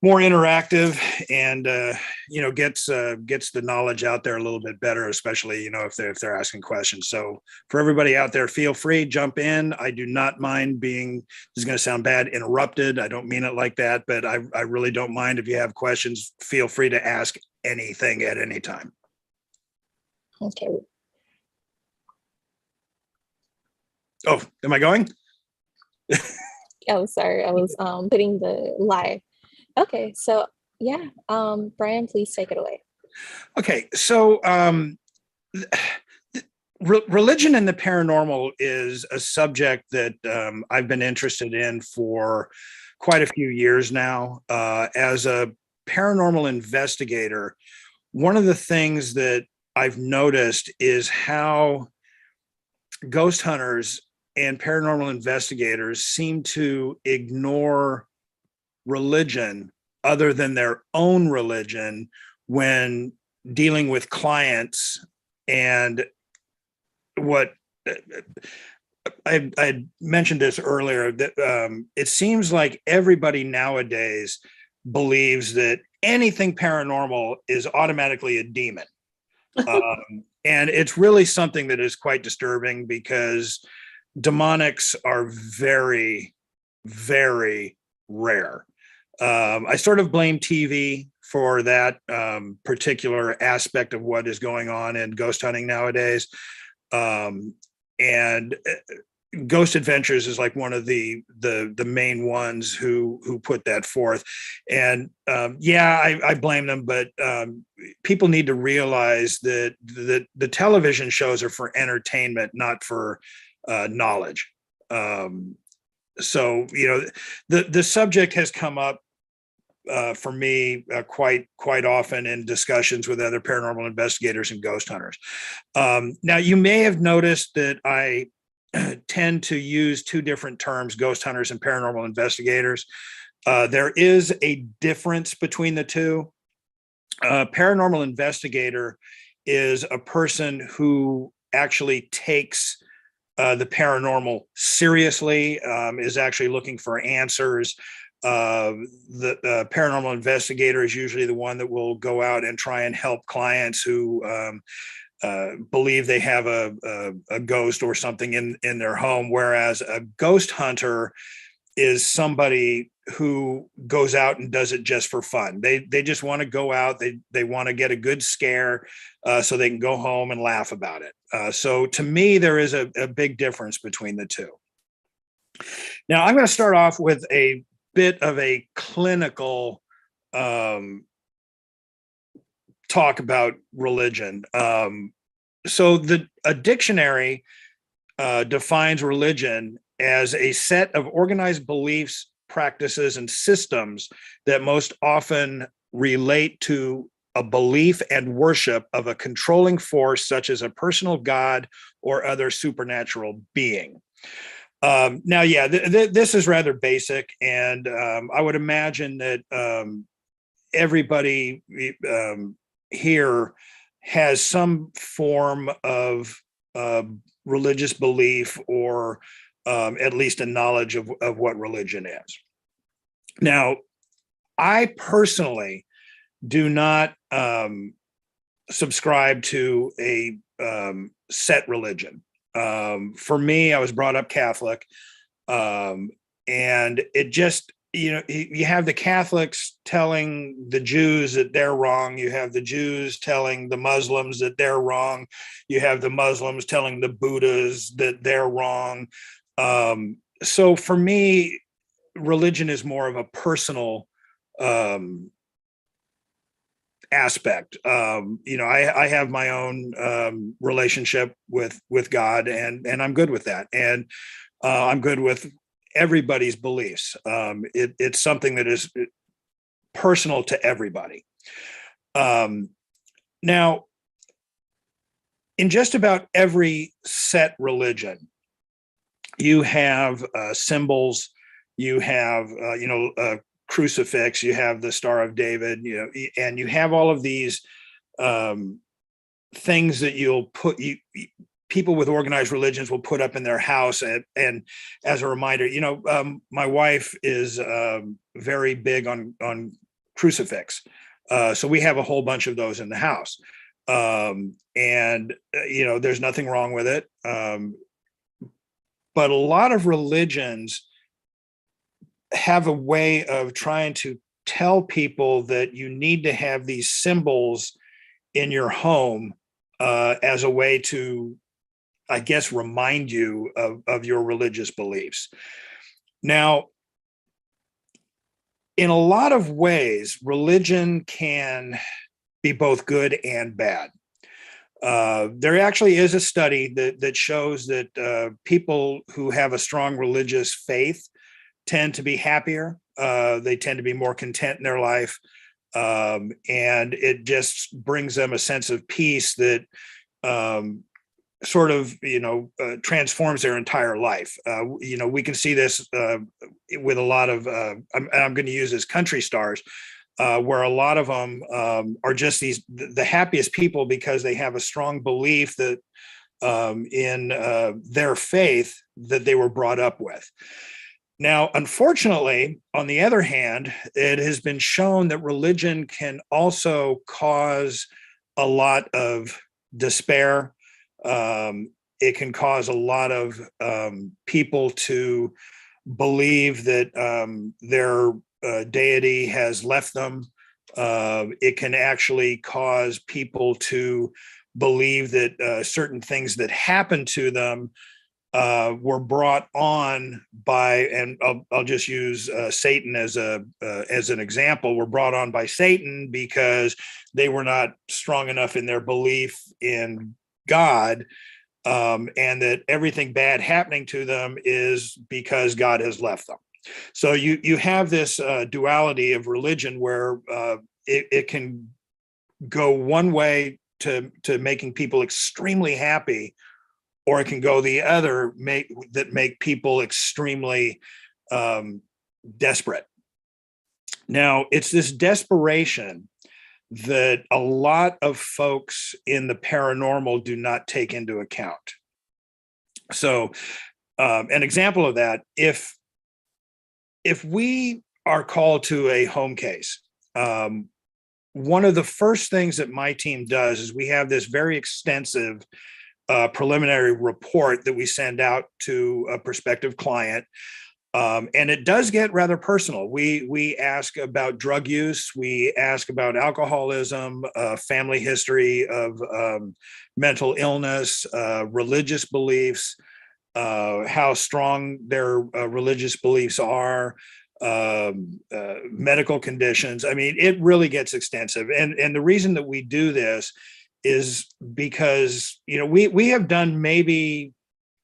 more interactive and gets the knowledge out there a little bit better, especially if they're asking questions. So for everybody out there, feel free, jump in. I do not mind being, this is going to sound bad, interrupted. I don't mean it like that, but I really don't mind. If you have questions, feel free to ask anything at any time. Okay. Oh, am I going? Oh, sorry, I was putting the live. Okay, so yeah, Brian, please take it away. Okay, so religion and the paranormal is a subject that I've been interested in for quite a few years now. As a paranormal investigator, one of the things that I've noticed is how ghost hunters and paranormal investigators seem to ignore religion other than their own religion when dealing with clients. And what I mentioned this earlier, that it seems like everybody nowadays believes that anything paranormal is automatically a demon. And it's really something that is quite disturbing, because demonics are very, very rare. I sort of blame TV for that particular aspect of what is going on in ghost hunting nowadays. And Ghost Adventures is like one of the main ones who put that forth. And I blame them, but people need to realize that the television shows are for entertainment, not for knowledge. So the subject has come up for me quite often in discussions with other paranormal investigators and ghost hunters. Now, you may have noticed that I tend to use two different terms, ghost hunters and paranormal investigators. There is a difference between the two. Paranormal investigator is a person who actually takes the paranormal seriously, is actually looking for answers. The paranormal investigator is usually the one that will go out and try and help clients who believe they have a ghost or something in their home, whereas a ghost hunter is somebody who goes out and does it just for fun. They just want to go out. They want to get a good scare so they can go home and laugh about it. So to me, there is a big difference between the two. Now, I'm going to start off with a bit of a clinical talk about religion. So a dictionary defines religion as a set of organized beliefs, practices, and systems that most often relate to a belief and worship of a controlling force, such as a personal god or other supernatural being. Now, this is rather basic, and I would imagine that everybody here has some form of religious belief, or at least a knowledge of what religion is. Now, I personally do not subscribe to a set religion. For me, I was brought up Catholic, and it just, you have the Catholics telling the Jews that they're wrong. You have the Jews telling the Muslims that they're wrong. You have the Muslims telling the Buddhas that they're wrong. So for me, religion is more of a personal aspect. I have my own relationship with God, and I'm good with that. And I'm good with everybody's beliefs. It's something that is personal to everybody. Now, in just about every set religion, you have symbols, you have, crucifix, you have the Star of David, and you have all of these things that you'll put, people with organized religions will put up in their house. And as a reminder, my wife is very big on crucifix. So we have a whole bunch of those in the house. And there's nothing wrong with it. But a lot of religions have a way of trying to tell people that you need to have these symbols in your home as a way to, I guess, remind you of your religious beliefs. Now, in a lot of ways, religion can be both good and bad. There actually is a study that shows that people who have a strong religious faith tend to be happier. They tend to be more content in their life. And it just brings them a sense of peace that transforms their entire life. We can see this with a lot of, I'm going to use as country stars, where a lot of them are just the happiest people because they have a strong belief that in their faith that they were brought up with. Now, unfortunately, on the other hand, it has been shown that religion can also cause a lot of despair. It can cause a lot of people to believe that their deity has left them. It can actually cause people to believe that certain things that happened to them were brought on by, and I'll just use Satan as an example, were brought on by Satan because they were not strong enough in their belief in God, and that everything bad happening to them is because God has left them. So you have this duality of religion where it can go one way to making people extremely happy, or it can go the other, make people extremely desperate. Now, it's this desperation that a lot of folks in the paranormal do not take into account. So an example of that, if we are called to a home case, one of the first things that my team does is we have this very extensive preliminary report that we send out to a prospective client. And it does get rather personal. We ask about drug use. We ask about alcoholism, family history of mental illness, religious beliefs, how strong their religious beliefs are, medical conditions. I mean, it really gets extensive. And the reason that we do this is because, we have done maybe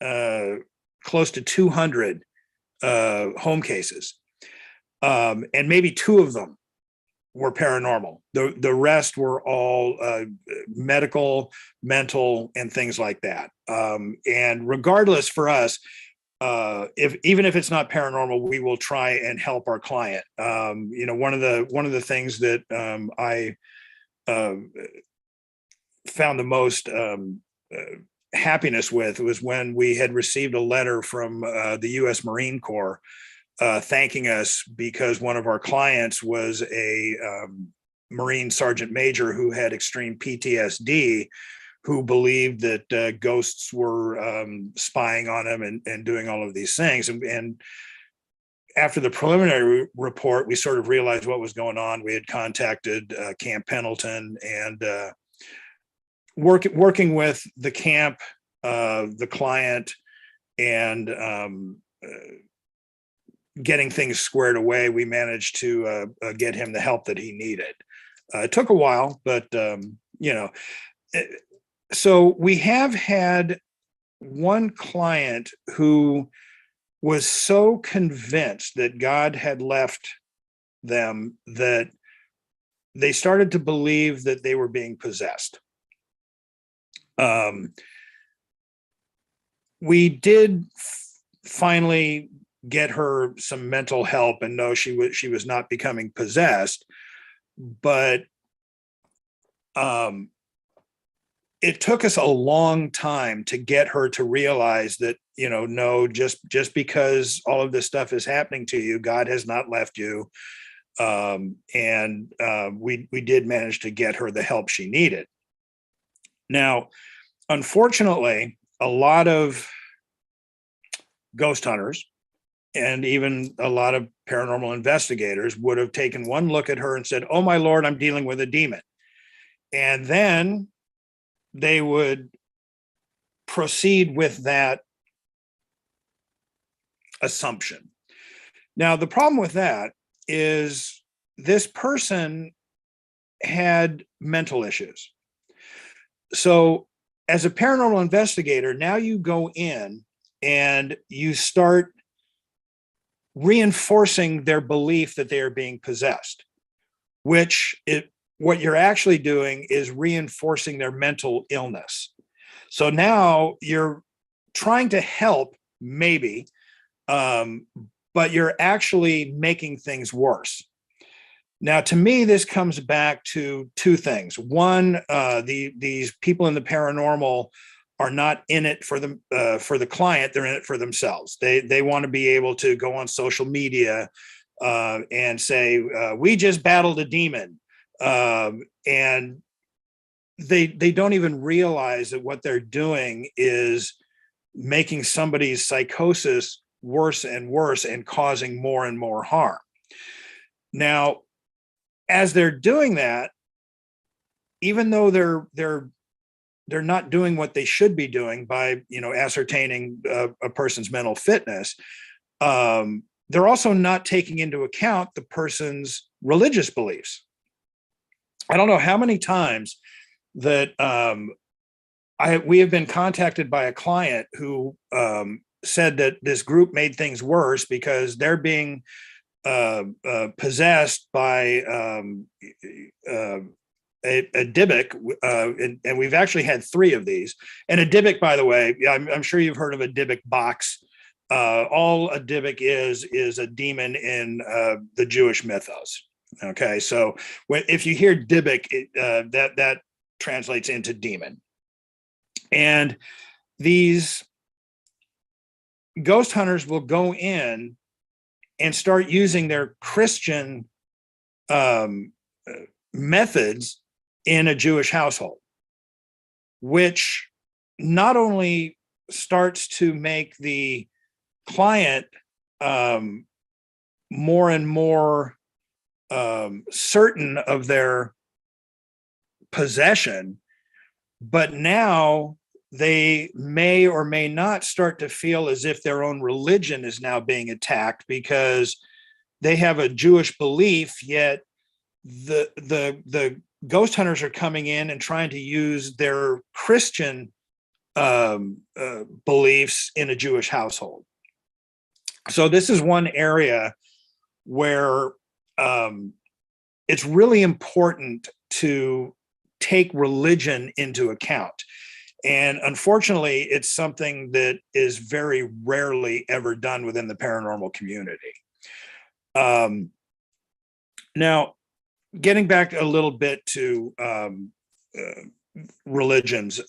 close to 200 home cases, and maybe 2 of them were paranormal. The rest were all medical, mental, and things like that. And regardless, for us, even if it's not paranormal, we will try and help our client. One of the things that I found the most happiness with was when we had received a letter from the U.S. Marine Corps thanking us because one of our clients was a Marine Sergeant Major who had extreme PTSD, who believed that ghosts were spying on him and doing all of these things. And after the preliminary report, we sort of realized what was going on. We had contacted Camp Pendleton and working with the camp, the client, and getting things squared away, we managed to get him the help that he needed. It took a while, but so we have had one client who was so convinced that God had left them that they started to believe that they were being possessed. We did finally get her some mental help and know she was not becoming possessed, but it took us a long time to get her to realize that, no, just because all of this stuff is happening to you, God has not left you. And we did manage to get her the help she needed. Now, unfortunately, a lot of ghost hunters and even a lot of paranormal investigators would have taken one look at her and said, "Oh my Lord, I'm dealing with a demon." And then they would proceed with that assumption. Now, the problem with that is this person had mental issues. So as a paranormal investigator, now you go in and you start reinforcing their belief that they are being possessed, what you're actually doing is reinforcing their mental illness. So now you're trying to help, maybe, but you're actually making things worse. Now, to me, this comes back to two things. One, these people in the paranormal are not in it for the client; they're in it for themselves. They want to be able to go on social media and say, "We just battled a demon," and they don't even realize that what they're doing is making somebody's psychosis worse and worse and causing more and more harm. Now, as they're doing that, even though they're not doing what they should be doing by ascertaining a person's mental fitness, they're also not taking into account the person's religious beliefs. I don't know how many times that we have been contacted by a client who said that this group made things worse because they're being possessed by a Dybbuk, and we've actually had 3 of these. And a Dybbuk, by the way, I'm sure you've heard of a Dybbuk box. All a Dybbuk is a demon in the Jewish mythos. Okay, so if you hear Dybbuk, that translates into demon. And these ghost hunters will go in and start using their Christian methods in a Jewish household, which not only starts to make the client more and more certain of their possession, but now they may or may not start to feel as if their own religion is now being attacked because they have a Jewish belief, yet the ghost hunters are coming in and trying to use their Christian beliefs in a Jewish household. So this is one area where it's really important to take religion into account. And unfortunately, it's something that is very rarely ever done within the paranormal community. Now, getting back a little bit to religions,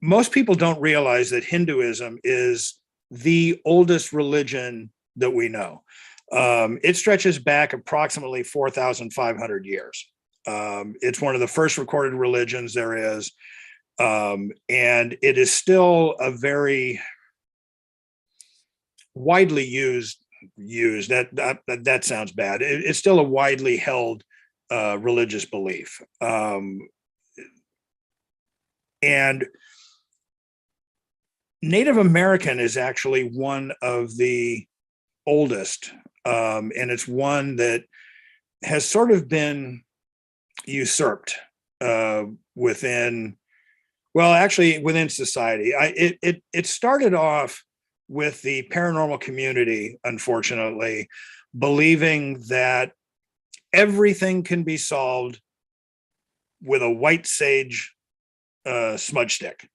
most people don't realize that Hinduism is the oldest religion that we know. It stretches back approximately 4,500 years. It's one of the first recorded religions there is. And it is still a very widely used that sounds bad. It's still a widely held religious belief. And Native American is actually one of the oldest, and it's one that has sort of been usurped within society. It started off with the paranormal community, unfortunately, believing that everything can be solved with a white sage smudge stick.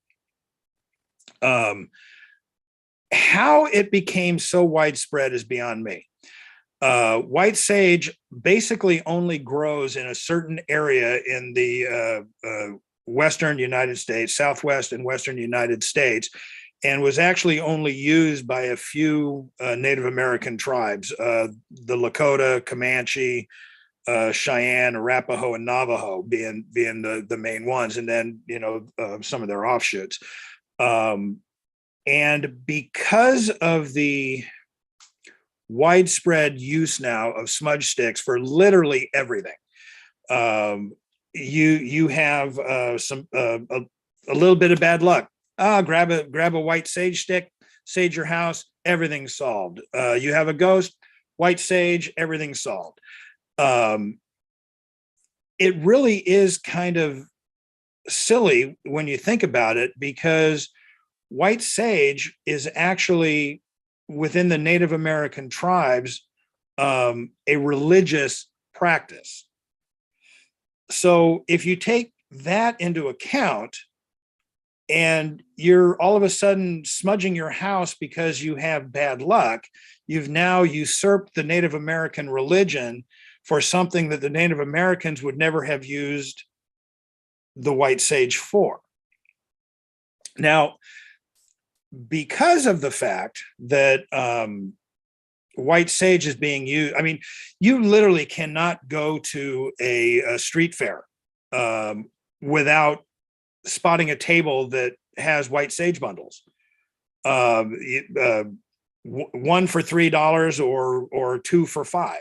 How it became so widespread is beyond me. White sage basically only grows in a certain area in the Western United States, Southwest and Western United States. and was actually only used by a few Native American tribes, the Lakota, Comanche, Cheyenne, Arapaho, and Navajo being the main ones, and then some of their offshoots. And because of the widespread use now of smudge sticks for literally everything, you have a little bit of bad luck. Grab a white sage stick, sage your house, everything's solved. You have a ghost, white sage, everything's solved. It really is kind of silly when you think about it, because white sage is actually, within the Native American tribes, a religious practice. So if you take that into account, and you're all of a sudden smudging your house because you have bad luck, you've now usurped the Native American religion for something that the Native Americans would never have used the white sage for. Now, because of the fact that white sage is being used, I mean, you literally cannot go to a street fair without spotting a table that has white sage bundles. One for $3 or two for $5.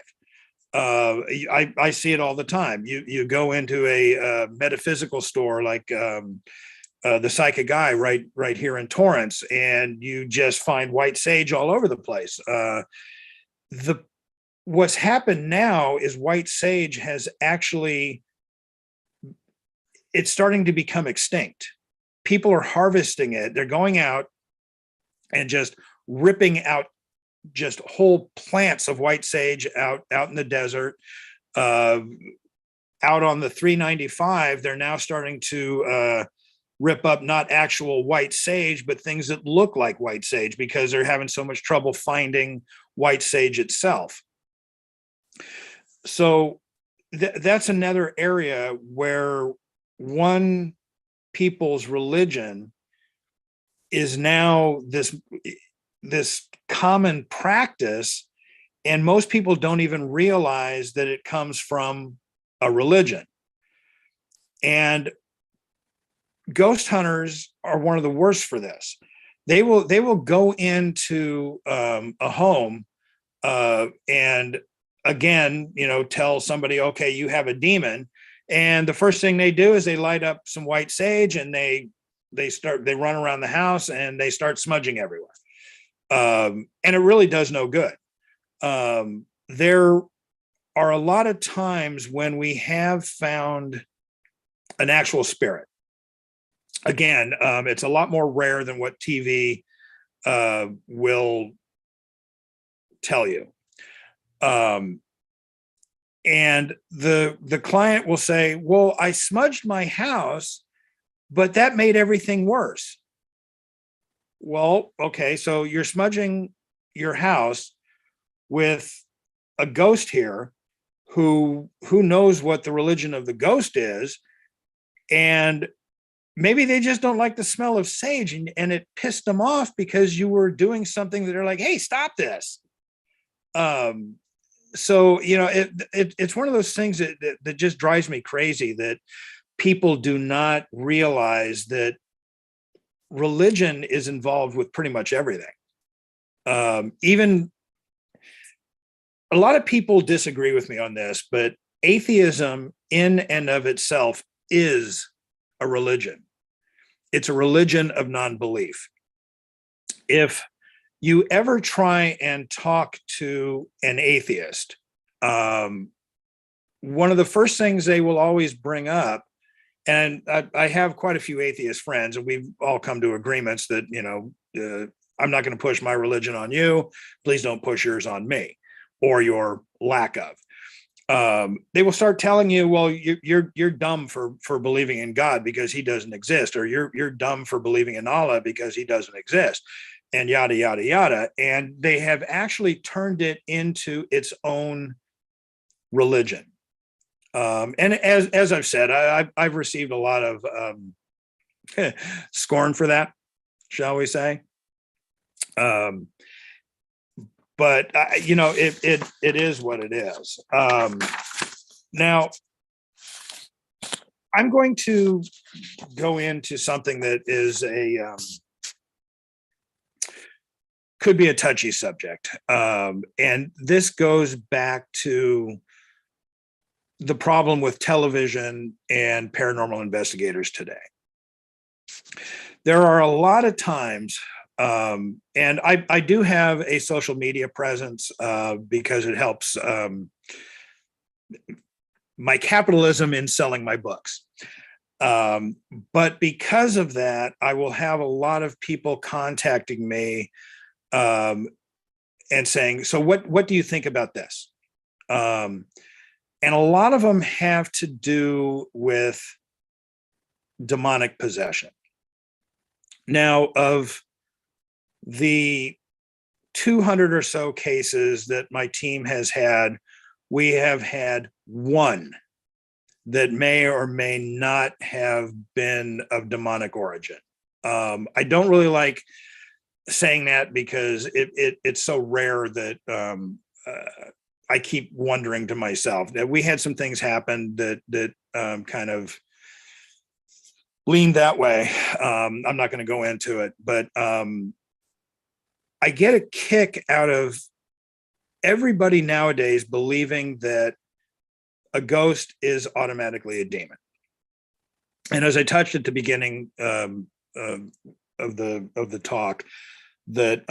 I see it all the time. You go into a metaphysical store like the Psychic Guy right here in Torrance, and you just find white sage all over the place. What's happened now is white sage has actually, it's starting to become extinct. People are harvesting it. They're going out and just ripping out just whole plants of white sage out in the desert. Out on the 395, they're now starting to rip up not actual white sage, but things that look like white sage, because they're having so much trouble finding white sage itself. So that's another area where one people's religion is now this common practice, and most people don't even realize that it comes from a religion. And ghost hunters are one of the worst for this. They will go into a home and again, tell somebody, okay, you have a demon. And the first thing they do is they light up some white sage, and they run around the house and they start smudging everywhere. And it really does no good. There are a lot of times when we have found an actual spirit. Again, it's a lot more rare than what TV will tell you. And the client will say, well, I smudged my house, but that made everything worse. Well, okay, so you're smudging your house with a ghost here who knows what the religion of the ghost is, and maybe they just don't like the smell of sage, and it pissed them off because you were doing something that they're like, hey, stop this. So it's one of those things that just drives me crazy, that people do not realize that religion is involved with pretty much everything. Even a lot of people disagree with me on this, but atheism in and of itself is a religion. It's a religion of non-belief. If you ever try and talk to an atheist, one of the first things they will always bring up, and I have quite a few atheist friends, and we've all come to agreements that, I'm not going to push my religion on you. Please don't push yours on me, or your lack of. They will start telling you, well, you're dumb for believing in God because he doesn't exist, or you're dumb for believing in Allah because he doesn't exist, and yada, yada, yada. And they have actually turned it into its own religion. And as I've said, I've received a lot of scorn for that, shall we say. Um, but it is what it is. Now, I'm going to go into something that is could be a touchy subject. And this goes back to the problem with television and paranormal investigators today. There are a lot of times, and I do have a social media presence because it helps my capitalism in selling my books. But because of that, I will have a lot of people contacting me and saying, so what do you think about this? And a lot of them have to do with demonic possession. Now, of the 200 or so cases that my team has had, we have had one that may or may not have been of demonic origin. I don't really like saying that because it's so rare that I keep wondering to myself that we had some things happen that kind of leaned that way. I'm not going to go into it, but I get a kick out of everybody nowadays believing that a ghost is automatically a demon. And as I touched at the beginning of the talk, that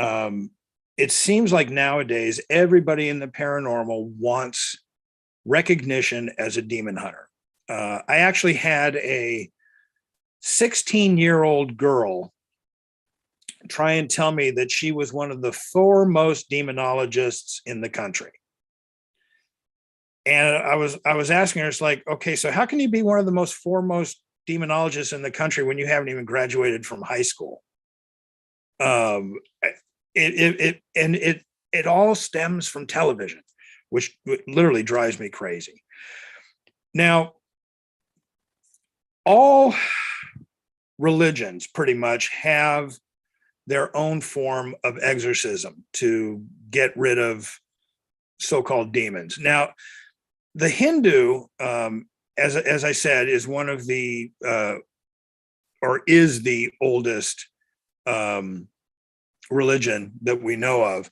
it seems like nowadays everybody in the paranormal wants recognition as a demon hunter. I actually had a 16-year-old girl try and tell me that she was one of the foremost demonologists in the country. And I was asking her, it's like, okay, so how can you be one of the most foremost demonologists in the country when you haven't even graduated from high school? It all stems from television, which literally drives me crazy. Now, all religions pretty much have their own form of exorcism to get rid of so-called demons. Now, the Hindu, as I said, is one of the or is the oldest religion that we know of,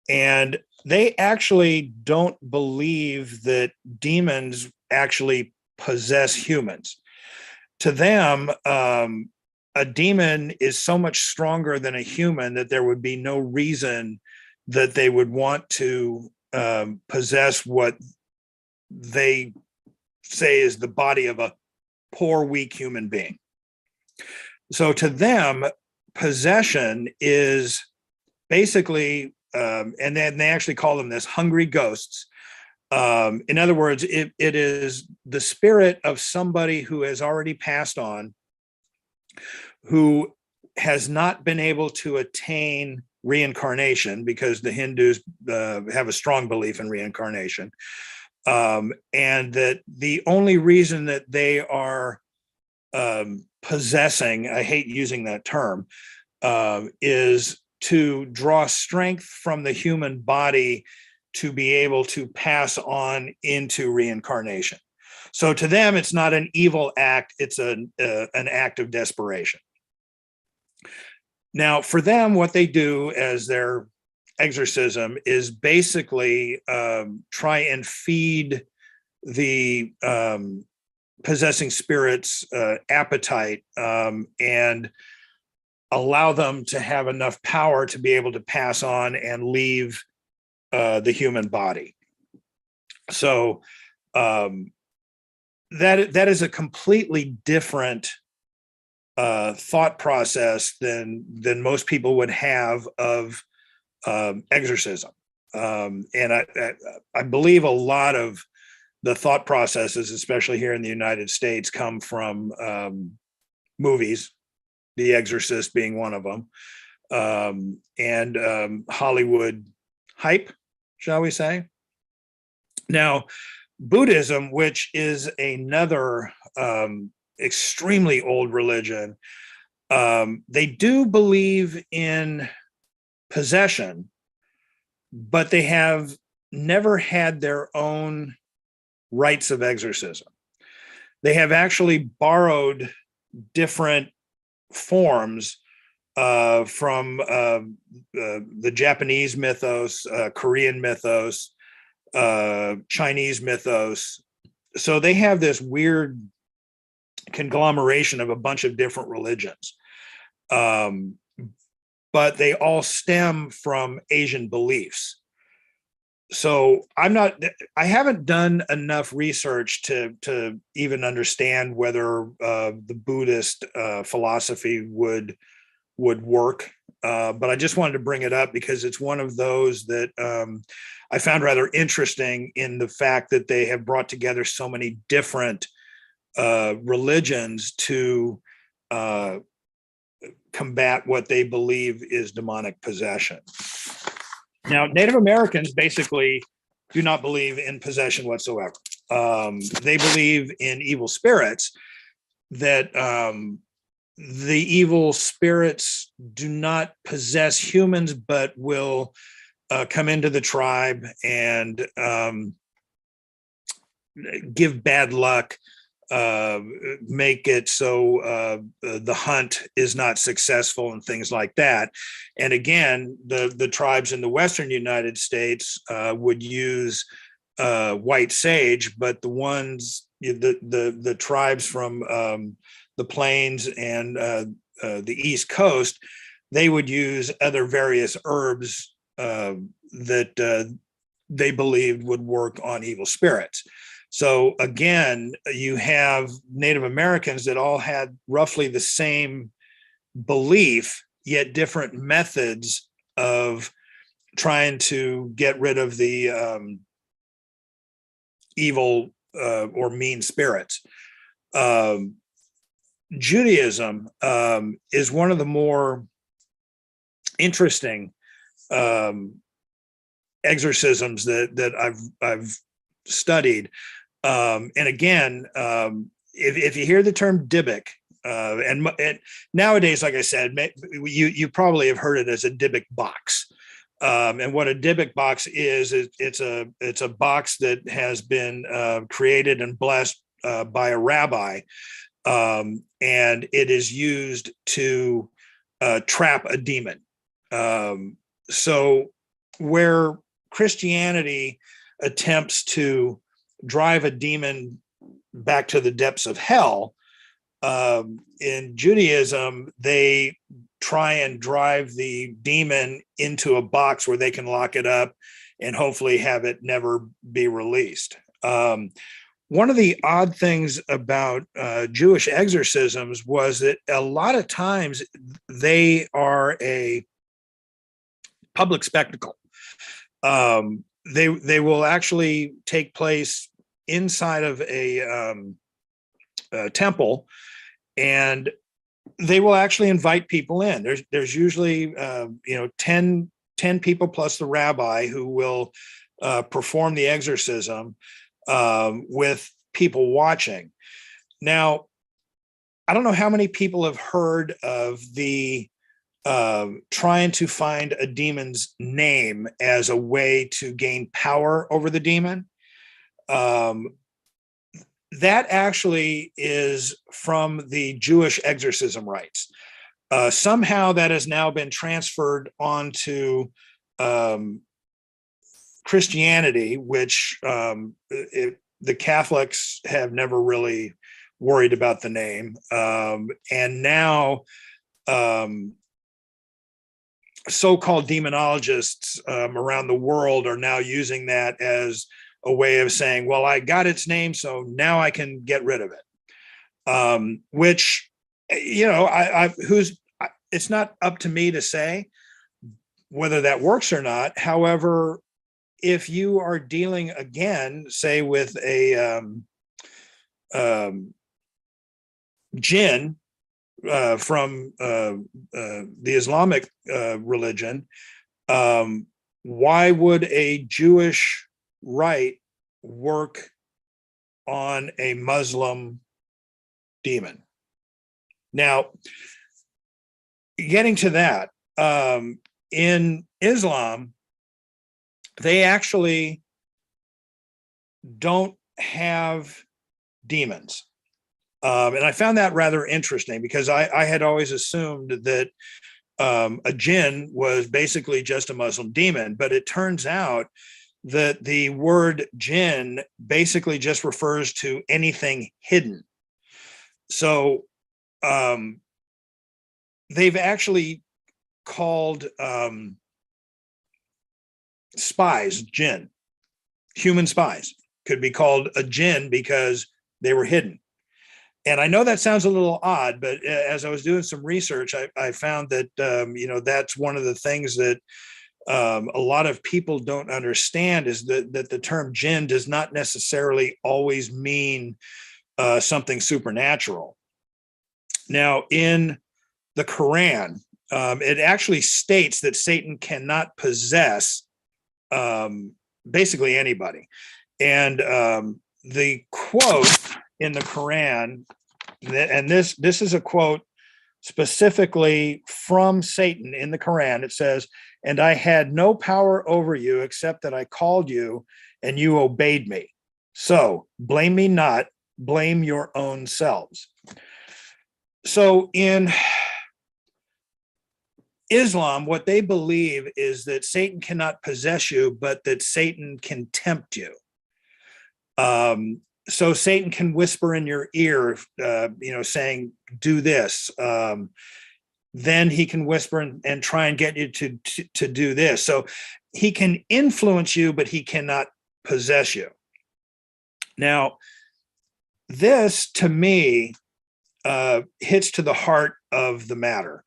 and they actually don't believe that demons actually possess humans. To them, a demon is so much stronger than a human that there would be no reason that they would want to possess what they say is the body of a poor, weak human being. So to them, possession is basically, and then they actually call them this, hungry ghosts. In other words, it is the spirit of somebody who has already passed on, who has not been able to attain reincarnation, because the Hindus have a strong belief in reincarnation. And that the only reason that they are possessing, I hate using that term, is to draw strength from the human body to be able to pass on into reincarnation. So to them, it's not an evil act, it's an act of desperation. Now, for them, what they do as their exorcism is basically try and feed the possessing spirits appetite and allow them to have enough power to be able to pass on and leave the human body. So that is a completely different thought process than most people would have of exorcism. And I believe a lot of the thought processes, especially here in the United States, come from movies, The Exorcist being one of them, and Hollywood hype, shall we say. Now, Buddhism, which is another extremely old religion, they do believe in possession, but they have never had their own rites of exorcism. They have actually borrowed different forms from the Japanese mythos, Korean mythos, Chinese mythos. So they have this weird conglomeration of a bunch of different religions. But they all stem from Asian beliefs. So I haven't done enough research to even understand whether the Buddhist philosophy would work. But I just wanted to bring it up because it's one of those that I found rather interesting in the fact that they have brought together so many different religions to combat what they believe is demonic possession. Now, Native Americans basically do not believe in possession whatsoever. They believe in evil spirits, that the evil spirits do not possess humans, but will come into the tribe and give bad luck, make it so the hunt is not successful and things like that. And again, the tribes in the Western United States would use white sage, but the tribes from the plains and the East Coast, they would use other various herbs that they believed would work on evil spirits. So again, you have Native Americans that all had roughly the same belief, yet different methods of trying to get rid of the evil or mean spirits. Judaism is one of the more interesting exorcisms that I've studied. And again, if you hear the term Dybbuk, and nowadays, like I said, you probably have heard it as a Dybbuk box. And what a Dybbuk box is it's a box that has been created and blessed by a rabbi, and it is used to trap a demon. So where Christianity attempts to drive a demon back to the depths of hell, in Judaism, they try and drive the demon into a box where they can lock it up and hopefully have it never be released. One of the odd things about Jewish exorcisms was that a lot of times they are a public spectacle. They will actually take place inside of a temple, and they will actually invite people in. There's usually 10 people plus the rabbi who will perform the exorcism with people watching. Now, I don't know how many people have heard of the trying to find a demon's name as a way to gain power over the demon. That actually is from the Jewish exorcism rites. Somehow that has now been transferred onto Christianity, which the Catholics have never really worried about the name. And now so-called demonologists around the world are now using that as a way of saying, well, I got its name, so now I can get rid of it. Which, it's not up to me to say whether that works or not. However, if you are dealing again, say with a jinn from the Islamic religion, why would a Jewish rite work on a Muslim demon? Now, getting to that, in Islam, they actually don't have demons. And I found that rather interesting because I had always assumed that a jinn was basically just a Muslim demon, but it turns out that the word jinn basically just refers to anything hidden. So they've actually called spies jinn. Human spies could be called a jinn because they were hidden. And I know that sounds a little odd, but as I was doing some research, I found that, that's one of the things that a lot of people don't understand is that the term jinn does not necessarily always mean something supernatural. Now, in the Quran, it actually states that Satan cannot possess basically anybody. And the quote in the Quran, and this is a quote specifically from Satan in the Quran. It says, "And I had no power over you except that I called you and you obeyed me. So blame me not, blame your own selves." So in Islam, what they believe is that Satan cannot possess you, but that Satan can tempt you. So Satan can whisper in your ear, saying, "Do this." Then he can whisper and try and get you to do this. So he can influence you, but he cannot possess you. Now, this to me hits to the heart of the matter.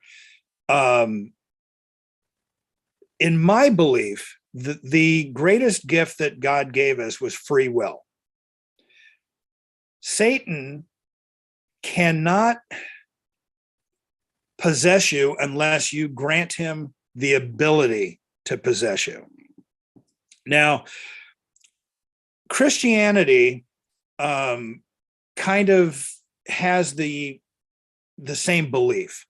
In my belief, the greatest gift that God gave us was free will. Satan cannot possess you unless you grant him the ability to possess you. Now, Christianity kind of has the same belief.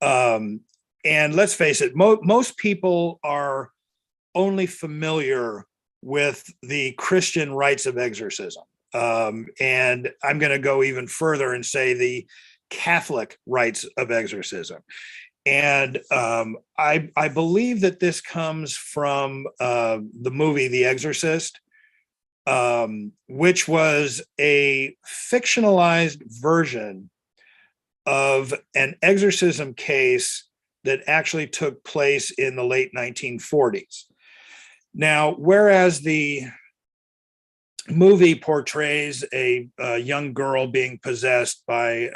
And let's face it, most people are only familiar with the Christian rites of exorcism. And I'm going to go even further and say the Catholic rites of exorcism. And I believe that this comes from the movie The Exorcist, which was a fictionalized version of an exorcism case that actually took place in the late 1940s. Now, whereas the movie portrays a young girl being possessed by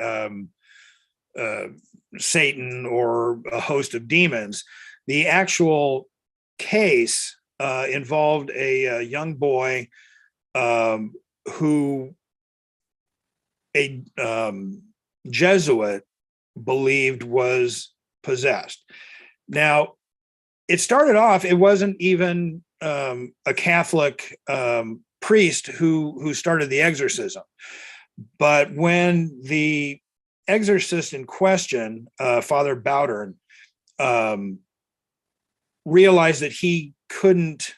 Satan or a host of demons, the actual case involved a young boy who a Jesuit believed was possessed. Now, it started off, it wasn't even a Catholic priest who started the exorcism. But when the exorcist in question, Father Bowdern, realized that he couldn't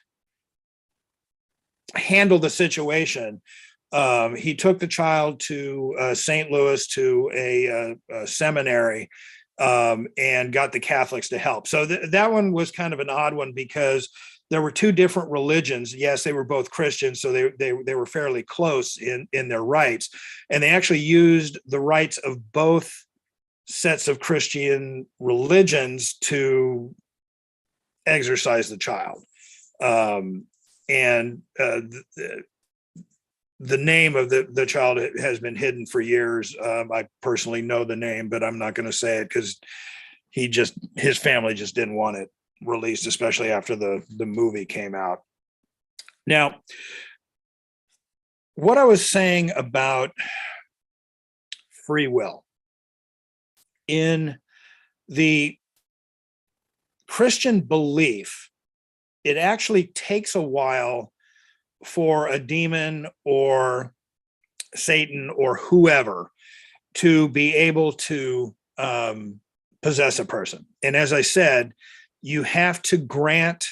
handle the situation, he took the child to St. Louis to a seminary and got the Catholics to help. So that one was kind of an odd one because there were two different religions. Yes, they were both Christians, so they were fairly close in their rites, and they actually used the rites of both sets of Christian religions to exorcise the child. And the name of the child has been hidden for years. I personally know the name, but I'm not going to say it because his family just didn't want it released, especially after the movie came out. Now, what I was saying about free will, in the Christian belief, it actually takes a while for a demon or Satan or whoever to be able to possess a person. And as I said, you have to grant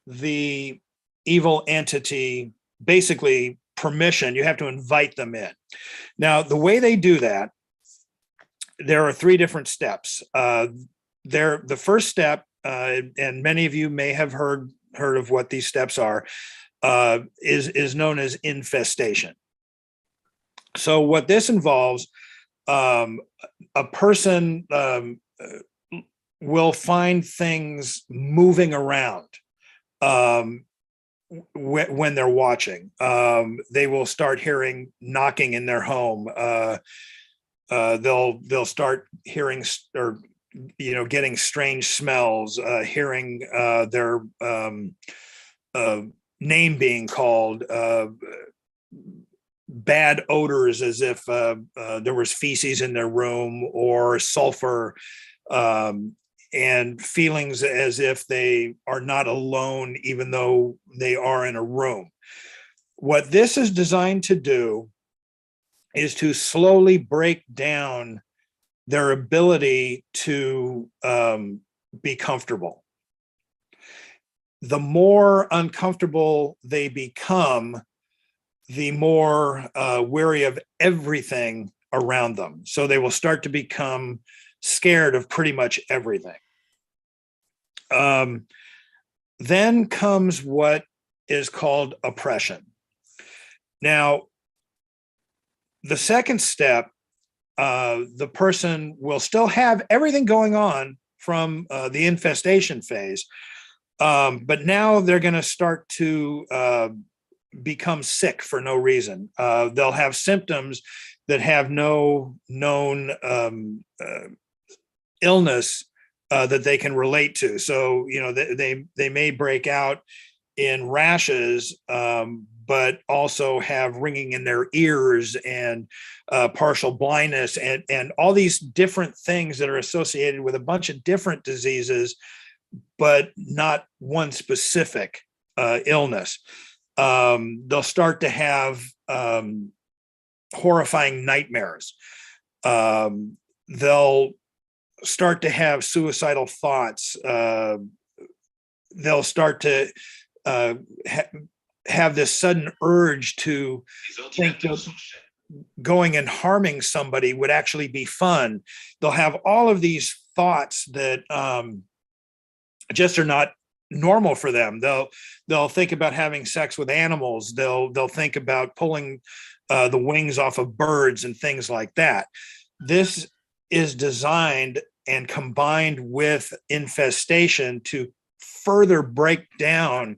the evil entity basically permission. You have to invite them in. Now, the way they do that, there are 3 different steps. The first step, and many of you may have heard of what these steps are, is known as infestation. So what this involves, a person will find things moving around when they're watching. They will start hearing knocking in their home. They'll start hearing or getting strange smells, hearing their name being called, bad odors as if there was feces in their room or sulfur, and feelings as if they are not alone, even though they are in a room. What this is designed to do is to slowly break down their ability to be comfortable. The more uncomfortable they become, the more wary of everything around them. So they will start to become scared of pretty much everything. Then comes what is called oppression. Now, the second step, the person will still have everything going on from the infestation phase, but now they're going to start to become sick for no reason. They'll have symptoms that have no known illness that they can relate to. So, they may break out in rashes, but also have ringing in their ears and partial blindness and all these different things that are associated with a bunch of different diseases, but not one specific illness. They'll start to have horrifying nightmares. They'll start to have suicidal thoughts. They'll start to have this sudden urge to think that going and harming somebody would actually be fun. They'll have all of these thoughts that just are not normal for them. They'll think about having sex with animals. They'll think about pulling the wings off of birds and things like that. This is designed and combined with infestation to further break down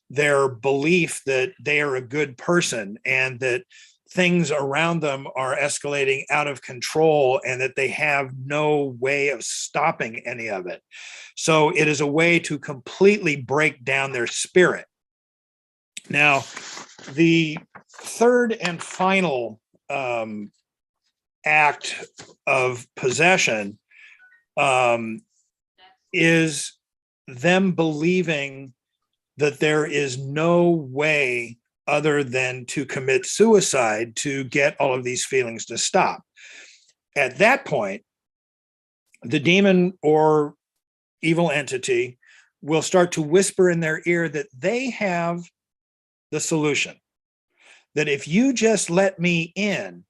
their belief that they are a good person and that things around them are escalating out of control and that they have no way of stopping any of it. So it is a way to completely break down their spirit. Now, the third and final act of possession is them believing that there is no way other than to commit suicide to get all of these feelings to stop. At that point, the demon or evil entity will start to whisper in their ear that they have the solution, that if you just let me in,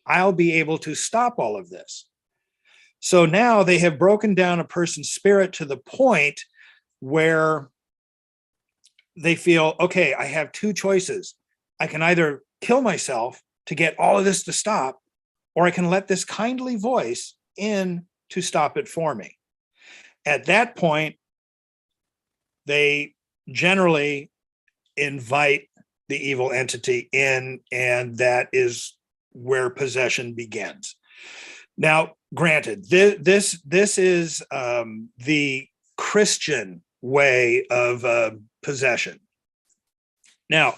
I'll be able to stop all of this. So now they have broken down a person's spirit to the point where they feel, okay, I have 2 choices. I can either kill myself to get all of this to stop, or I can let this kindly voice in to stop it for me. At that point, they generally invite the evil entity in, and that is where possession begins. Now, granted, this is the Christian way of possession. Now,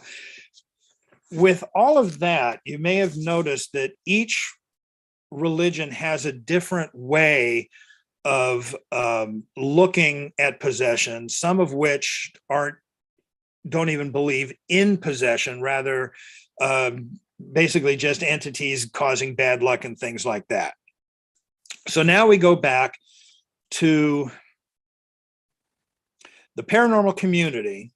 with all of that, you may have noticed that each religion has a different way of looking at possession, some of which don't even believe in possession, rather basically just entities causing bad luck and things like that. So now we go back to the paranormal community,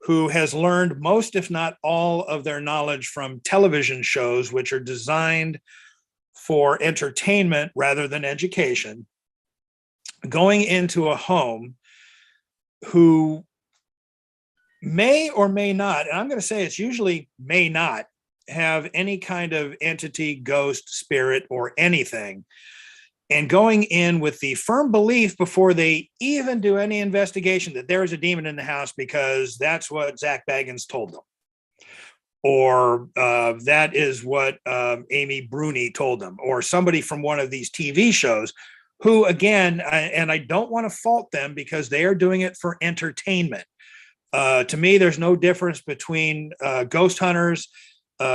who has learned most, if not all, of their knowledge from television shows, which are designed for entertainment rather than education, going into a home, who may or may not, and I'm going to say it's usually may not, have any kind of entity, ghost, spirit, or anything, and going in with the firm belief before they even do any investigation that there is a demon in the house because that's what Zach Baggins told them, or that is what Amy Bruni told them, or somebody from one of these TV shows, who, again, and I don't want to fault them because they are doing it for entertainment. To me, there's no difference between Ghost Hunters,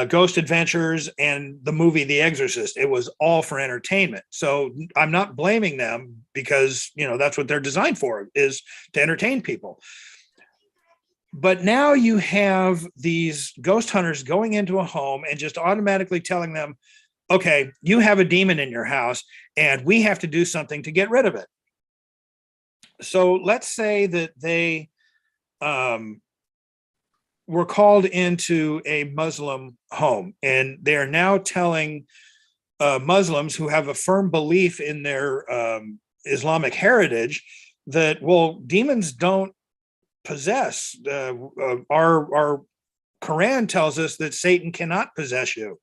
Ghost Adventures, and the movie The Exorcist. It was all for entertainment. So I'm not blaming them, because, you know, that's what they're designed for, is to entertain people. But now you have these ghost hunters going into a home and just automatically telling them, okay, you have a demon in your house and we have to do something to get rid of it. So let's say that they were called into a Muslim home, and they are now telling Muslims who have a firm belief in their Islamic heritage that, well, demons don't possess. Our Quran tells us that Satan cannot possess you.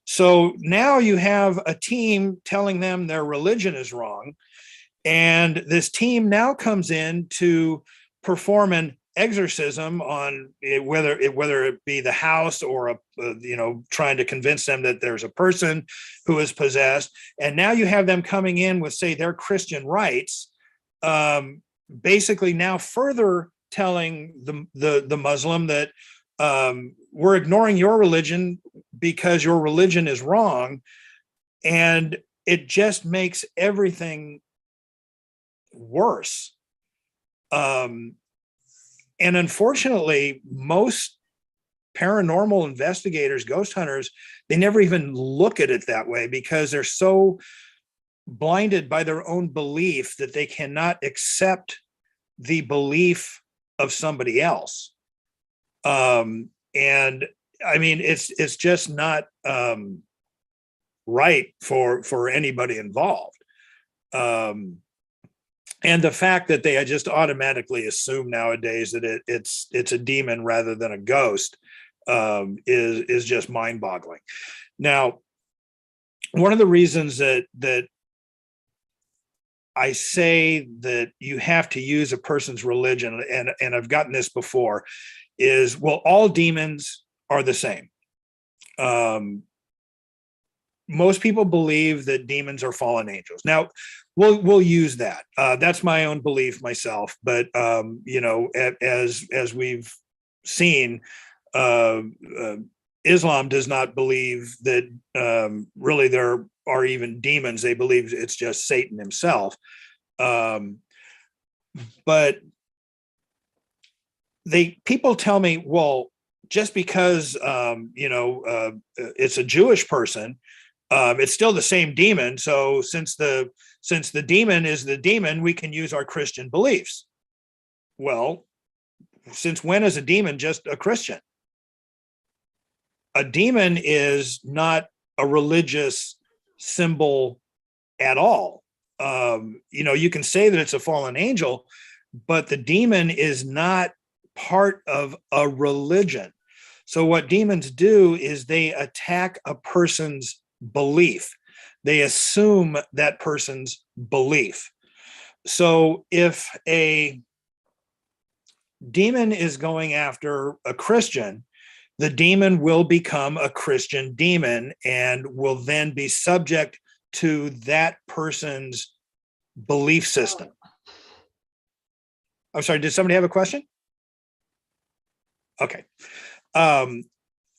So now you have a team telling them their religion is wrong, and this team now comes in to perform an exorcism on whether it be the house or trying to convince them that there's a person who is possessed. And now you have them coming in with, say, their Christian rites, basically now further telling the Muslim that we're ignoring your religion because your religion is wrong. And it just makes everything worse. And unfortunately, most paranormal investigators, ghost hunters, they never even look at it that way because they're so blinded by their own belief that they cannot accept the belief of somebody else. And I mean, it's just not right for anybody involved. And the fact that they just automatically assume nowadays that it's a demon rather than a ghost is just mind-boggling. Now, one of the reasons that I say that you have to use a person's religion, and I've gotten this before, is, well, all demons are the same. Most people believe that demons are fallen angels. Now, we'll use that. That's my own belief myself. But as we've seen, Islam does not believe that really there are even demons. They believe it's just Satan himself. But people tell me, well, just because it's a Jewish person, it's still the same demon. So since the demon is the demon, we can use our Christian beliefs. Well, since when is a demon just a Christian? A demon is not a religious symbol at all. You can say that it's a fallen angel, but the demon is not part of a religion. So what demons do is they attack a person's belief. They assume that person's belief. So if a demon is going after a Christian, the demon will become a Christian demon and will then be subject to that person's belief system. I'm sorry, did somebody have a question? Okay. And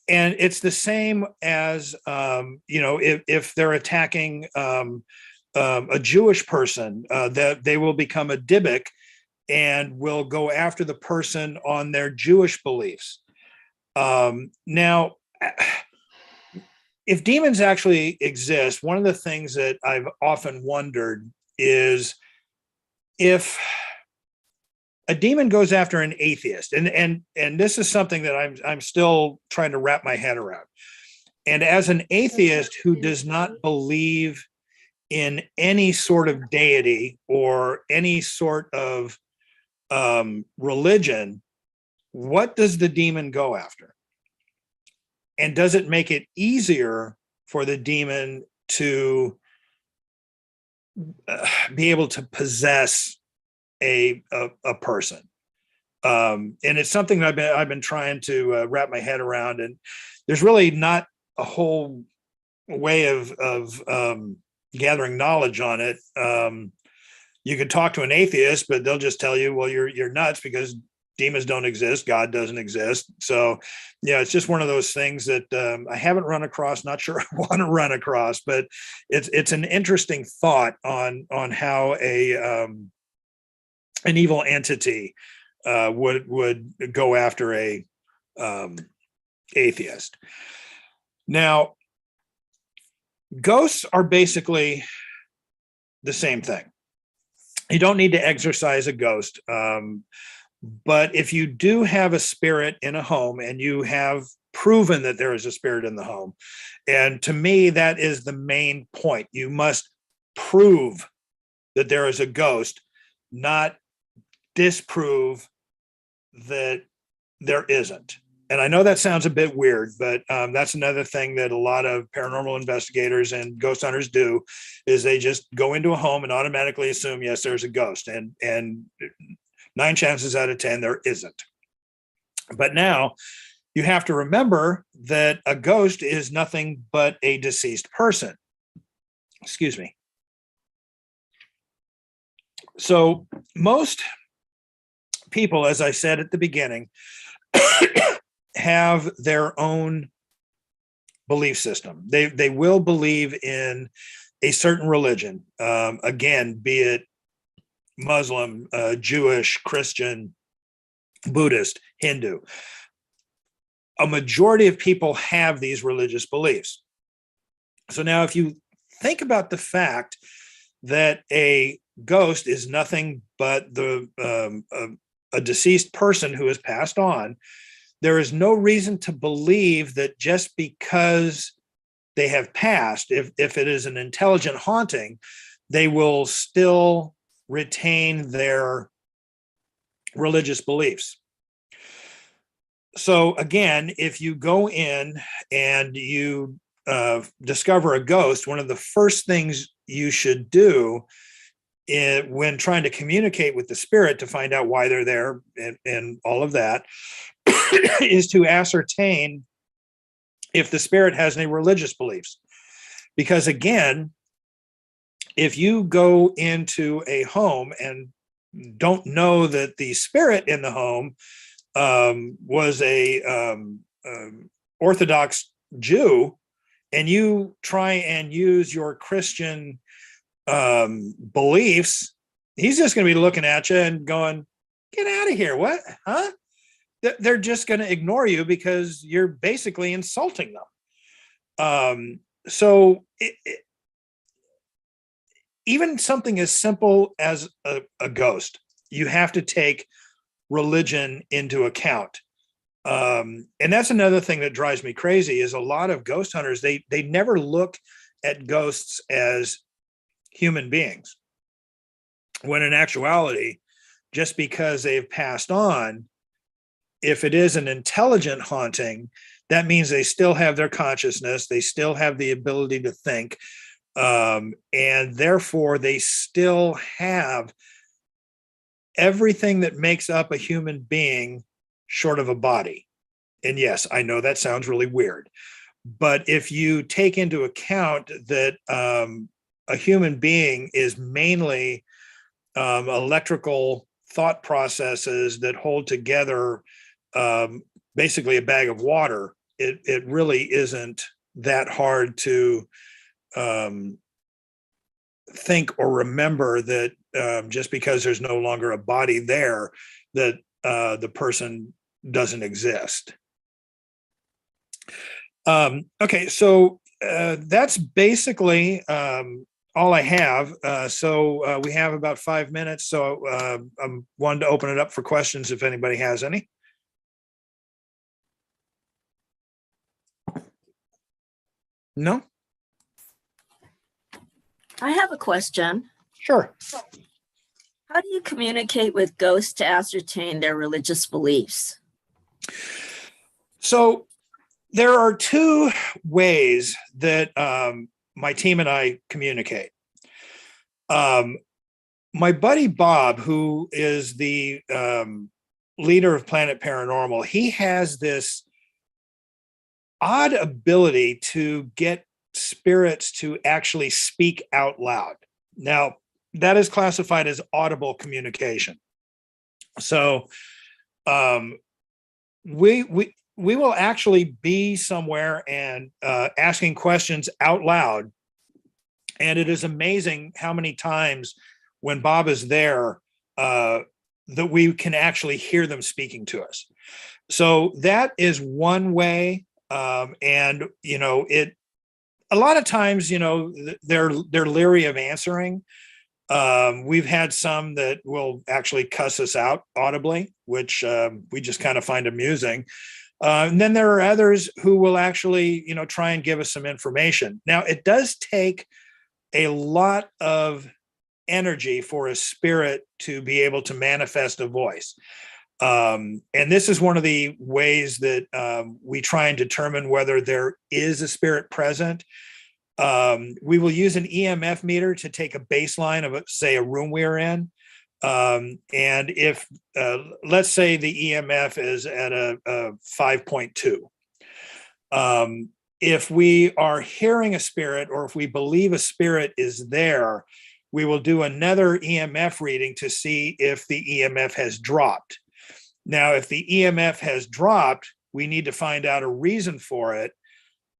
it's the same as, if they're attacking a Jewish person, that they will become a Dybbuk and will go after the person on their Jewish beliefs. Now, if demons actually exist, one of the things that I've often wondered is if a demon goes after an atheist, and this is something that I'm still trying to wrap my head around. And as an atheist who does not believe in any sort of deity or any sort of religion, what does the demon go after? And does it make it easier for the demon to be able to possess a person? And it's something that I've been trying to wrap my head around. And there's really not a whole way of gathering knowledge on it. You could talk to an atheist, but they'll just tell you, well, you're nuts because demons don't exist, God doesn't exist. So, yeah, it's just one of those things that I haven't run across, not sure I want to run across, but it's an interesting thought on how an evil entity would go after a atheist. Now, ghosts are basically the same thing. You don't need to exorcise a ghost. But if you do have a spirit in a home and you have proven that there is a spirit in the home, and to me, that is the main point. You must prove that there is a ghost, not disprove that there isn't. And I know that sounds a bit weird, but that's another thing that a lot of paranormal investigators and ghost hunters do, is they just go into a home and automatically assume, yes, there's a ghost. And 9 chances out of 10, there isn't. But now you have to remember that a ghost is nothing but a deceased person. Excuse me. So most people, as I said at the beginning, have their own belief system. They will believe in a certain religion. Again, be it Muslim, Jewish, Christian, Buddhist, Hindu. A majority of people have these religious beliefs. So now if you think about the fact that a ghost is nothing but a deceased person who has passed on, there is no reason to believe that just because they have passed, if it is an intelligent haunting, they will still retain their religious beliefs. So again, if you go in and you discover a ghost, one of the first things you should do when trying to communicate with the spirit to find out why they're there and all of that is to ascertain if the spirit has any religious beliefs. Because again, if you go into a home and don't know that the spirit in the home was a Orthodox Jew, and you try and use your Christian beliefs, he's just going to be looking at you and going, "Get out of here! What? Huh?" They're just going to ignore you because you're basically insulting them. So even something as simple as a ghost, you have to take religion into account. And that's another thing that drives me crazy is a lot of ghost hunters, they never look at ghosts as human beings, when in actuality, just because they've passed on, if it is an intelligent haunting, that means they still have their consciousness, they still have the ability to think, and therefore they still have everything that makes up a human being short of a body. And yes, I know that sounds really weird, but if you take into account that a human being is mainly electrical thought processes that hold together basically a bag of water, it really isn't that hard to think or remember that just because there's no longer a body there, that the person doesn't exist. Okay, so that's basically all I have. So we have about 5 minutes. So I'm wanting to open it up for questions if anybody has any. No? I have a question. Sure. How do you communicate with ghosts to ascertain their religious beliefs? So there are two ways that my team and I communicate. My buddy Bob, who is the leader of Planet Paranormal, he has this odd ability to get spirits to actually speak out loud. Now, that is classified as audible communication. So we will actually be somewhere and asking questions out loud. And it is amazing how many times when Bob is there that we can actually hear them speaking to us. So that is one way. And, you know, a lot of times, you know, they're leery of answering. We've had some that will actually cuss us out audibly, which we just kind of find amusing. And then there are others who will actually, you know, try and give us some information. Now, it does take a lot of energy for a spirit to be able to manifest a voice. And this is one of the ways that we try and determine whether there is a spirit present. We will use an EMF meter to take a baseline of, say, a room we're in. And if, let's say the EMF is at a 5.2. If we are hearing a spirit, or if we believe a spirit is there, we will do another EMF reading to see if the EMF has dropped. Now, if the EMF has dropped, we need to find out a reason for it.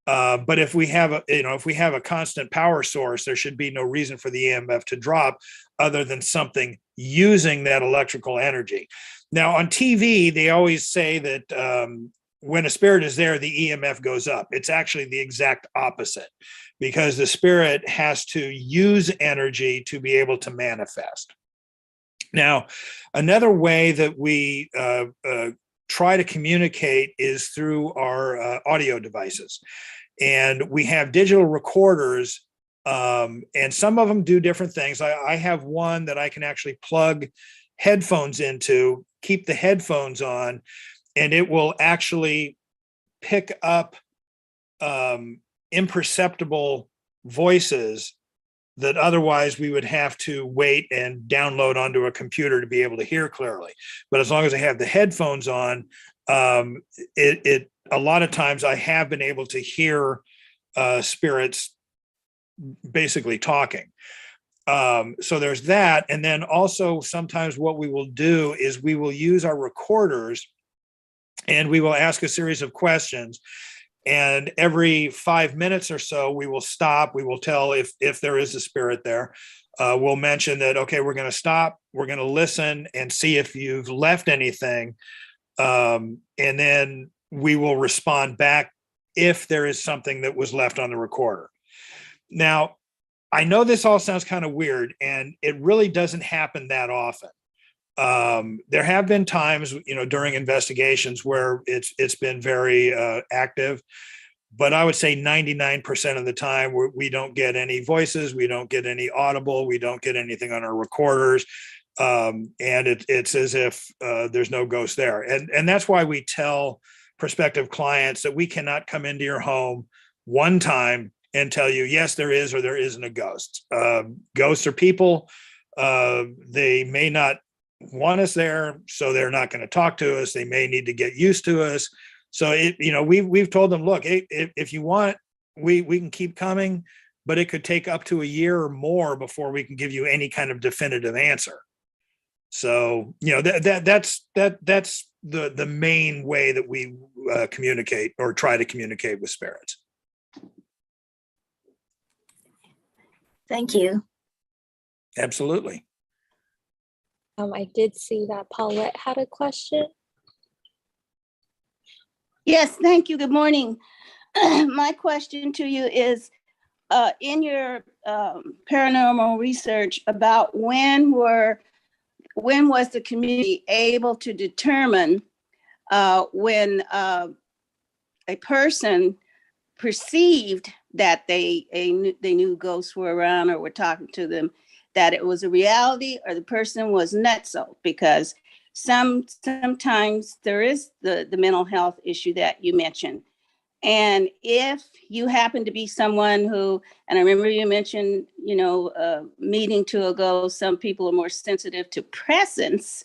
But if we have a constant power source, there should be no reason for the EMF to drop other than something using that electrical energy. Now, on TV, they always say that when a spirit is there, the EMF goes up. It's actually the exact opposite, because the spirit has to use energy to be able to manifest. Now, another way that we try to communicate is through our audio devices. And we have digital recorders, and some of them do different things. I have one that I can actually plug headphones into, keep the headphones on, and it will actually pick up imperceptible voices that otherwise we would have to wait and download onto a computer to be able to hear clearly. But as long as I have the headphones on, it a lot of times I have been able to hear spirits basically talking. So there's that. And then also sometimes what we will do is we will use our recorders and we will ask a series of questions. And every 5 minutes or so, we will stop. We will tell if there is a spirit there. We'll mention that, okay, we're going to stop. We're going to listen and see if you've left anything. And then we will respond back if there is something that was left on the recorder. Now, I know this all sounds kind of weird, and it really doesn't happen that often. There have been times, you know, during investigations where it's been very active, but I would say 99% of the time we don't get any voices, we don't get any audible, we don't get anything on our recorders, and it's as if there's no ghost there, and that's why we tell prospective clients that we cannot come into your home one time and tell you yes there is or there isn't a ghost. Ghosts are people. They may not want us there, so they're not going to talk to us. They may need to get used to us. So we've told them, look, if you want, we can keep coming, but it could take up to a year or more before we can give you any kind of definitive answer. So that's the main way that we communicate or try to communicate with spirits. Thank you. Absolutely. I did see that Paulette had a question. Yes, thank you. Good morning. My question to you is, in your paranormal research about when was the community able to determine when a person perceived that they knew ghosts were around or were talking to them, that it was a reality or the person was nutso? Because sometimes there is the mental health issue that you mentioned. And if you happen to be someone who, and I remember you mentioned, meeting to a ghost, some people are more sensitive to presence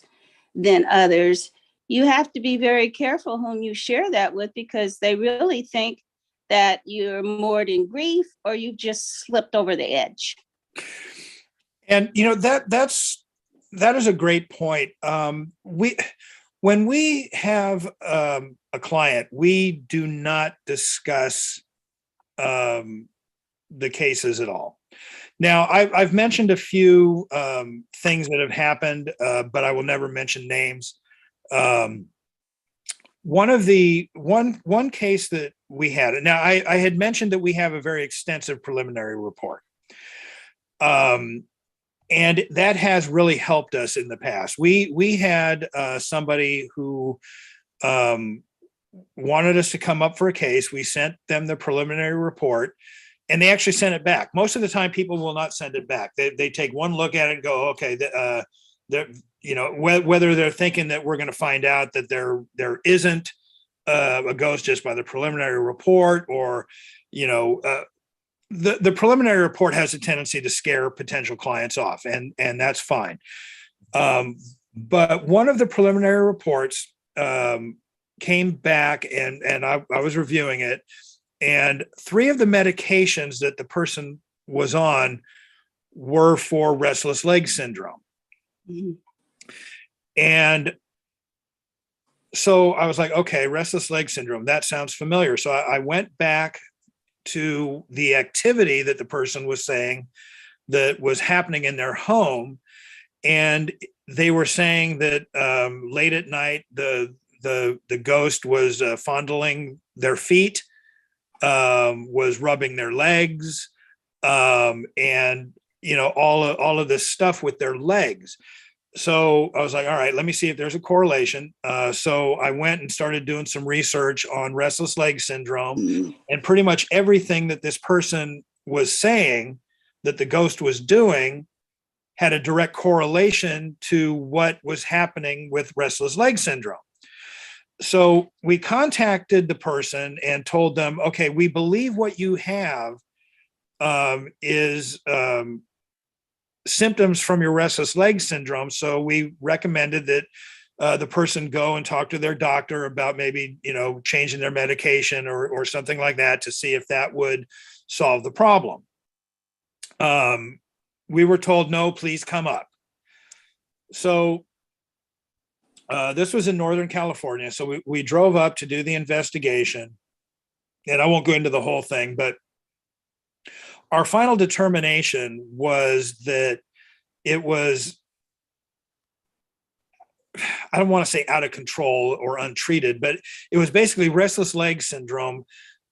than others. You have to be very careful whom you share that with, because they really think that you're moored in grief or you've just slipped over the edge. And that is a great point. When we have a client, we do not discuss the cases at all. Now, I've mentioned a few things that have happened, but I will never mention names. One case that we had. Now, I had mentioned that we have a very extensive preliminary report. And that has really helped us in the past. We had somebody who wanted us to come up for a case. We sent them the preliminary report, and they actually sent it back. Most of the time, people will not send it back. They take one look at it and go, okay, whether they're thinking that we're going to find out that there isn't a ghost just by the preliminary report, or the preliminary report has a tendency to scare potential clients off, and that's fine. But one of the preliminary reports came back, and I was reviewing it, and 3 of the medications that the person was on were for restless leg syndrome. Mm-hmm. And so I was like, okay, restless leg syndrome, that sounds familiar. So I went back to the activity that the person was saying that was happening in their home. And they were saying that late at night, the ghost was fondling their feet, was rubbing their legs, and all of this stuff with their legs. So I was like, all right, let me see if there's a correlation. So I went and started doing some research on restless leg syndrome, and pretty much everything that this person was saying that the ghost was doing had a direct correlation to what was happening with restless leg syndrome. So we contacted the person and told them, okay, we believe what you have is symptoms from your restless leg syndrome. So we recommended that the person go and talk to their doctor about maybe, changing their medication or something like that to see if that would solve the problem. We were told, no, please come up. So this was in Northern California. So we drove up to do the investigation, and I won't go into the whole thing, but our final determination was that it was, I don't want to say out of control or untreated, but it was basically restless leg syndrome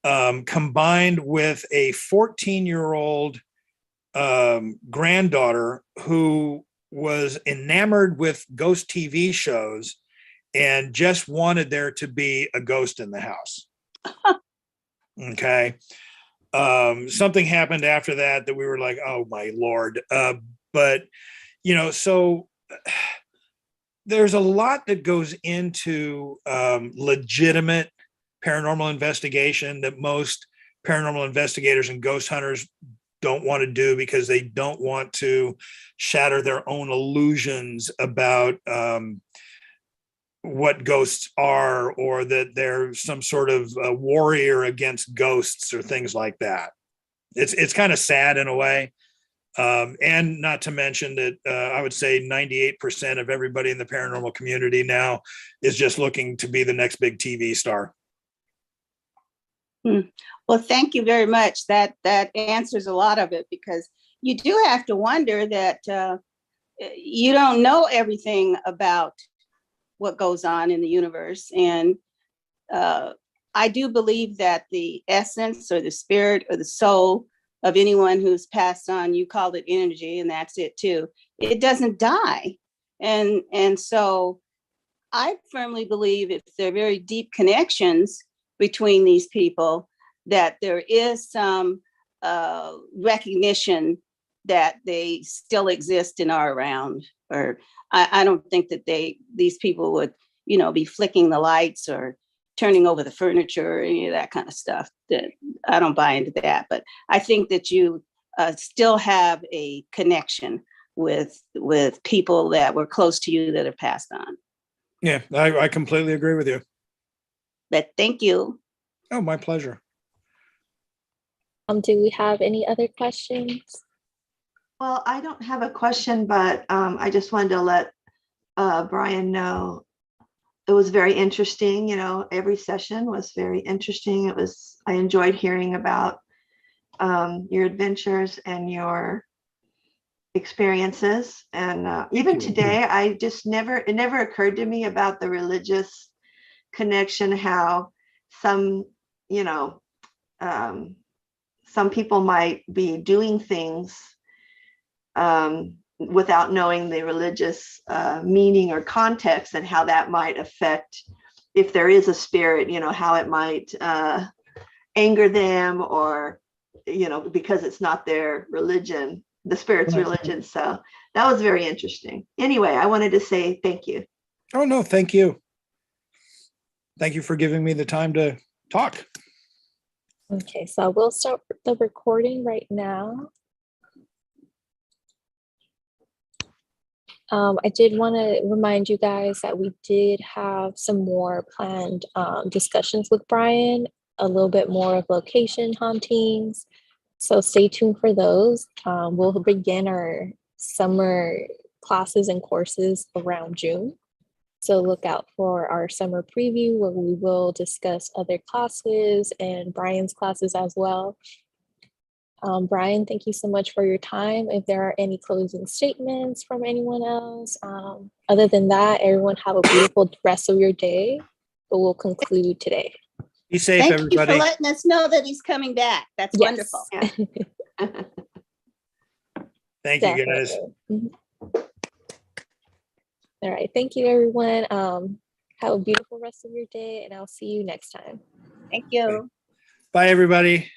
combined with a 14-year-old granddaughter who was enamored with ghost TV shows and just wanted there to be a ghost in the house. Okay. Something happened after that we were like, oh my Lord. But so there's a lot that goes into legitimate paranormal investigation that most paranormal investigators and ghost hunters don't want to do, because they don't want to shatter their own illusions about what ghosts are, or that they're some sort of warrior against ghosts or things like that. It's kind of sad in a way. And not to mention that I would say 98% of everybody in the paranormal community now is just looking to be the next big TV star. Well, thank you very much. That answers a lot of it, because you do have to wonder that you don't know everything about what goes on in the universe. And I do believe that the essence or the spirit or the soul of anyone who's passed on. You called it energy, and that's it too. It doesn't die. And so I firmly believe if there are very deep connections between these people, that there is some recognition that they still exist and are around. Or I don't think that these people would, be flicking the lights or turning over the furniture or any of that kind of stuff. That I don't buy into that. But I think that you still have a connection with people that were close to you that have passed on. Yeah, I completely agree with you. But thank you. Oh, my pleasure. Do we have any other questions? Well, I don't have a question, but I just wanted to let Brian know it was very interesting. Every session was very interesting. I enjoyed hearing about your adventures and your experiences. And even today, it never occurred to me about the religious connection, how some people might be doing things without knowing the religious meaning or context, and how that might affect, if there is a spirit, how it might anger them, or because it's not their religion, the spirit's religion. So that was very interesting. Anyway, I wanted to say thank you. Oh, no, thank you. Thank you for giving me the time to talk. Okay, so we'll start the recording right now. I did want to remind you guys that we did have some more planned discussions with Brian, a little bit more of location hauntings. So stay tuned for those. We'll begin our summer classes and courses around June. So look out for our summer preview, where we will discuss other classes and Brian's classes as well. Brian, thank you so much for your time. If there are any closing statements from anyone else, other than that, everyone have a beautiful rest of your day. But we'll conclude today. Be safe, Thank everybody. you for letting us know that he's coming back. That's wonderful. Yeah. Thank you, guys. Mhm. All right. Thank you, everyone. Have a beautiful rest of your day, and I'll see you next time. Thank you. Bye, everybody.